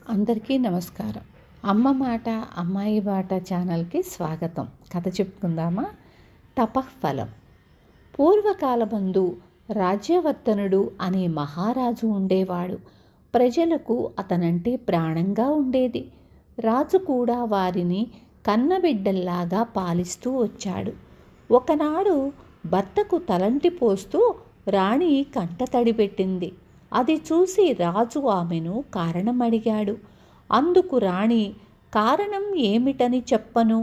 అందరికీ నమస్కారం. అమ్మ మాట అమ్మాయి బాట ఛానల్కి స్వాగతం. కథ చెప్పుకుందామా? తపఃఫలం. పూర్వకాలమందు రాజ్యవర్ధనుడు అనే మహారాజు ఉండేవాడు. ప్రజలకు అతనంటే ప్రాణంగా ఉండేది. రాజు కూడా వారిని కన్నబిడ్డల్లాగా పాలిస్తూ వచ్చాడు. ఒకనాడు భర్తకు తలంటి పోస్తూ రాణి కంటతడి పెట్టింది. అది చూసి రాజు ఆమెను కారణం అడిగాడు. అందుకు రాణి, కారణం ఏమిటని చెప్పను,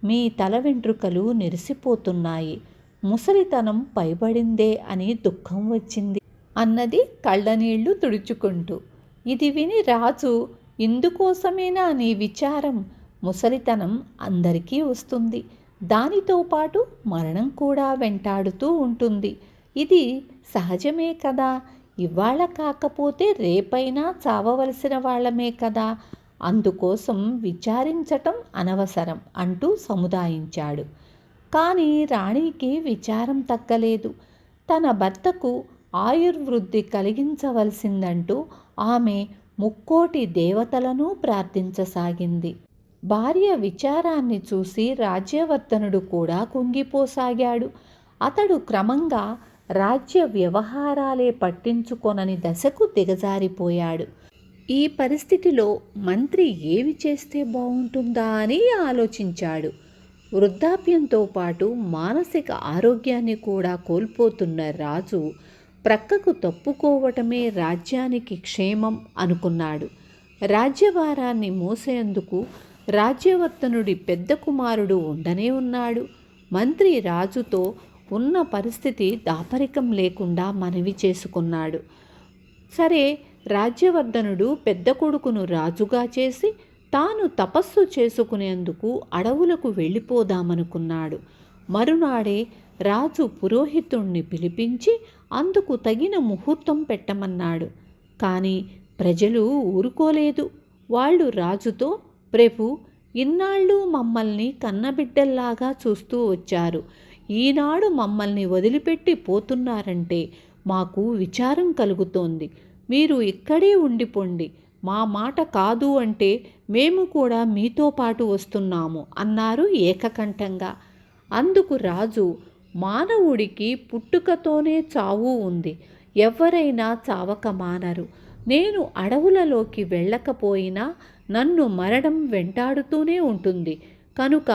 మీ తల వెంట్రుకలు నెరిసిపోతున్నాయి, ముసలితనం పైబడిందే అని దుఃఖం వచ్చింది అన్నది కళ్ళనీళ్లు తుడుచుకుంటూ. ఇది విని రాజు, ఇందుకోసమేనా నీ విచారం? ముసలితనం అందరికీ వస్తుంది, దానితో పాటు మరణం కూడా వెంటాడుతూ ఉంటుంది. ఇది సహజమే కదా, ఇవాళ కాకపోతే రేపైనా చావవలసిన వాళ్ళమే కదా, అందుకోసం విచారించటం అనవసరం అంటూ సముదాయించాడు. కానీ రాణికి విచారం తగ్గలేదు. తన భర్తకు ఆయుర్వృద్ధి కలిగించవలసిందంటూ ఆమె ముక్కోటి దేవతలను ప్రార్థించసాగింది. భార్య విచారాన్ని చూసి రాజ్యవర్ధనుడు కూడా కుంగిపోసాగాడు. అతడు క్రమంగా రాజ్య వ్యవహారాలే పట్టించుకొనని దశకు దిగజారిపోయాడు. ఈ పరిస్థితిలో మంత్రి ఏమి చేస్తే బాగుంటుందా అని ఆలోచించాడు. వృద్ధాప్యంతో పాటు మానసిక ఆరోగ్యాన్ని కూడా కోల్పోతున్న రాజు ప్రక్కకు తప్పుకోవటమే రాజ్యానికి క్షేమం అనుకున్నాడు. రాజ్యభారాన్ని మోసేందుకు రాజ్యవర్ధనుడి పెద్ద కుమారుడు ఉండనే ఉన్నాడు. మంత్రి రాజుతో ఉన్న పరిస్థితి దాపరికం లేకుండా మనవి చేసుకున్నాడు. సరే, రాజ్యవర్ధనుడు పెద్ద కొడుకును రాజుగా చేసి తాను తపస్సు చేసుకునేందుకు అడవులకు వెళ్ళిపోదామనుకున్నాడు. మరునాడే రాజు పురోహితుణ్ణి పిలిపించి అందుకు తగిన ముహూర్తం పెట్టమన్నాడు. కానీ ప్రజలు ఊరుకోలేదు. వాళ్ళు రాజుతో, ప్రభు, ఇన్నాళ్ళు మమ్మల్ని కన్నబిడ్డల్లాగా చూస్తూ వచ్చారు, ఈనాడు మమ్మల్ని వదిలిపెట్టి పోతున్నారంటే మాకు విచారం కలుగుతోంది. మీరు ఇక్కడే ఉండిపోండి, మా మాట కాదు అంటే మేము కూడా మీతో పాటు వస్తున్నాము అన్నారు ఏకకంఠంగా. అందుకు రాజు, మానవుడికి పుట్టుకతోనే చావు ఉంది, ఎవరైనా చావక మానరు. నేను అడవులలోకి వెళ్ళకపోయినా నన్ను మరణం వెంటాడుతూనే ఉంటుంది. కనుక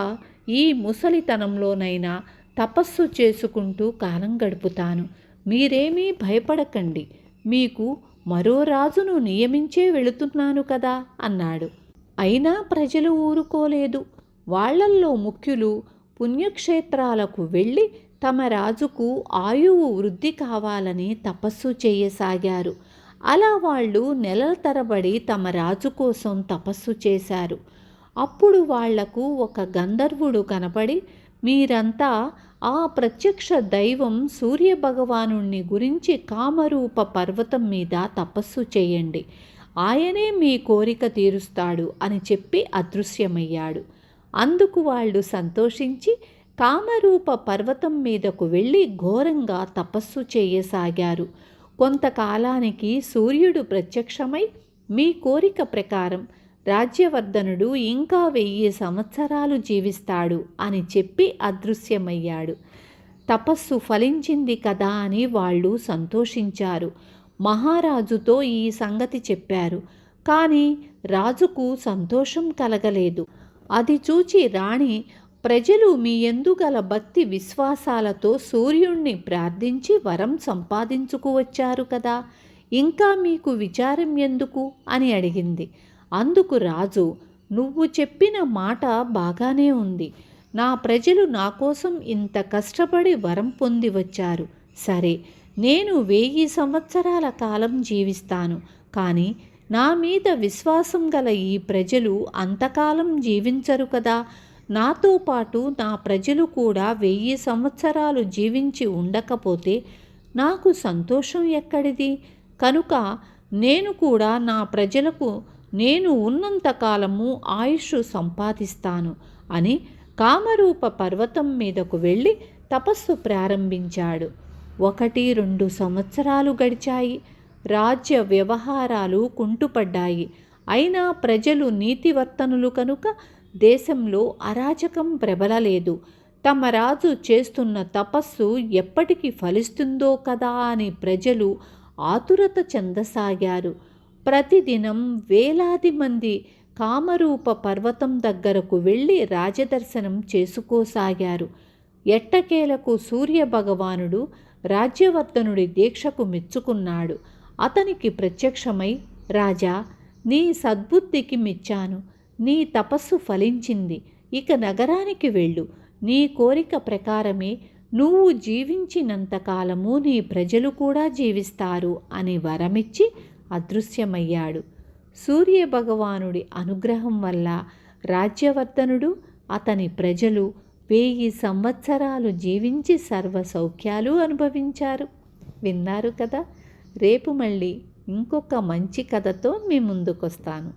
ఈ ముసలితనంలోనైనా తపస్సు చేసుకుంటూ కాలం గడుపుతాను. మీరేమీ భయపడకండి, మీకు మరో రాజును నియమించే వెళుతున్నాను కదా అన్నాడు. అయినా ప్రజలు ఊరుకోలేదు. వాళ్లల్లో ముఖ్యులు పుణ్యక్షేత్రాలకు వెళ్ళి తమ రాజుకు ఆయువు వృద్ధి కావాలని తపస్సు చేయసాగారు. అలా వాళ్ళు నెలల తరబడి తమ రాజు కోసం తపస్సు చేశారు. అప్పుడు వాళ్లకు ఒక గంధర్వుడు కనపడి, మీరంతా ఆ ప్రత్యక్ష దైవం సూర్యభగవానుణ్ణి గురించి కామరూప పర్వతం మీద తపస్సు చేయండి, ఆయనే మీ కోరిక తీరుస్తాడు అని చెప్పి అదృశ్యమయ్యాడు. అందుకు వాళ్ళు సంతోషించి కామరూప పర్వతం మీదకు వెళ్ళి ఘోరంగా తపస్సు చేయసాగారు. కొంతకాలానికి సూర్యుడు ప్రత్యక్షమై, మీ కోరిక ప్రకారం రాజ్యవర్ధనుడు ఇంకా 1000 సంవత్సరాలు జీవిస్తాడు అని చెప్పి అదృశ్యమయ్యాడు. తపస్సు ఫలించింది కదా అని వాళ్ళు సంతోషించారు. మహారాజుతో ఈ సంగతి చెప్పారు. కానీ రాజుకు సంతోషం కలగలేదు. అది చూచి రాణి, ప్రజలు మీ యందు గల భక్తి విశ్వాసాలతో సూర్యుణ్ణి ప్రార్థించి వరం సంపాదించుకువచ్చారు కదా, ఇంకా మీకు విచారం ఎందుకు అని అడిగింది. అందుకు రాజు, నువ్వు చెప్పిన మాట బాగానే ఉంది. నా ప్రజలు నా కోసం ఇంత కష్టపడి వరం పొంది వచ్చారు. సరే, నేను 1000 సంవత్సరాల కాలం జీవిస్తాను. కానీ నా మీద విశ్వాసం గల ఈ ప్రజలు అంతకాలం జీవించరు కదా. నాతో పాటు నా ప్రజలు కూడా 1000 సంవత్సరాలు జీవించి ఉండకపోతే నాకు సంతోషం ఎక్కడిది? కనుక నేను కూడా నా ప్రజలకు నేను ఉన్నంతకాలము ఆయుష్ సంపాదిస్తాను అని కామరూప పర్వతం మీదకు వెళ్ళి తపస్సు ప్రారంభించాడు. 1-2 సంవత్సరాలు గడిచాయి. రాజ్య వ్యవహారాలు కుంటుపడ్డాయి. అయినా ప్రజలు నీతివర్తనులు కనుక దేశంలో అరాచకం ప్రబలలేదు. తమ రాజు చేస్తున్న తపస్సు ఎప్పటికి ఫలిస్తుందో కదా అని ప్రజలు ఆతురత చెందసాగారు. ప్రతిదినం వేలాది మంది కామరూప పర్వతం దగ్గరకు వెళ్ళి రాజదర్శనం చేసుకోసాగారు. ఎట్టకేలకు సూర్యభగవానుడు రాజ్యవర్ధనుడి దీక్షకు మెచ్చుకున్నాడు. అతనికి ప్రత్యక్షమై, రాజా, నీ సద్బుద్ధికి మెచ్చాను. నీ తపస్సు ఫలించింది. ఇక నగరానికి వెళ్ళు. నీ కోరిక ప్రకారమే నువ్వు జీవించినంతకాలము నీ ప్రజలు కూడా జీవిస్తారు అని వరమిచ్చి అదృశ్యమయ్యాడు. సూర్యభగవానుడి అనుగ్రహం వల్ల రాజ్యవర్ధనుడు, అతని ప్రజలు 1000 సంవత్సరాలు జీవించి సర్వ సౌఖ్యాలు అనుభవించారు. విన్నారు కదా. రేపు మళ్ళీ ఇంకొక మంచి కథతో మీ ముందుకొస్తాను.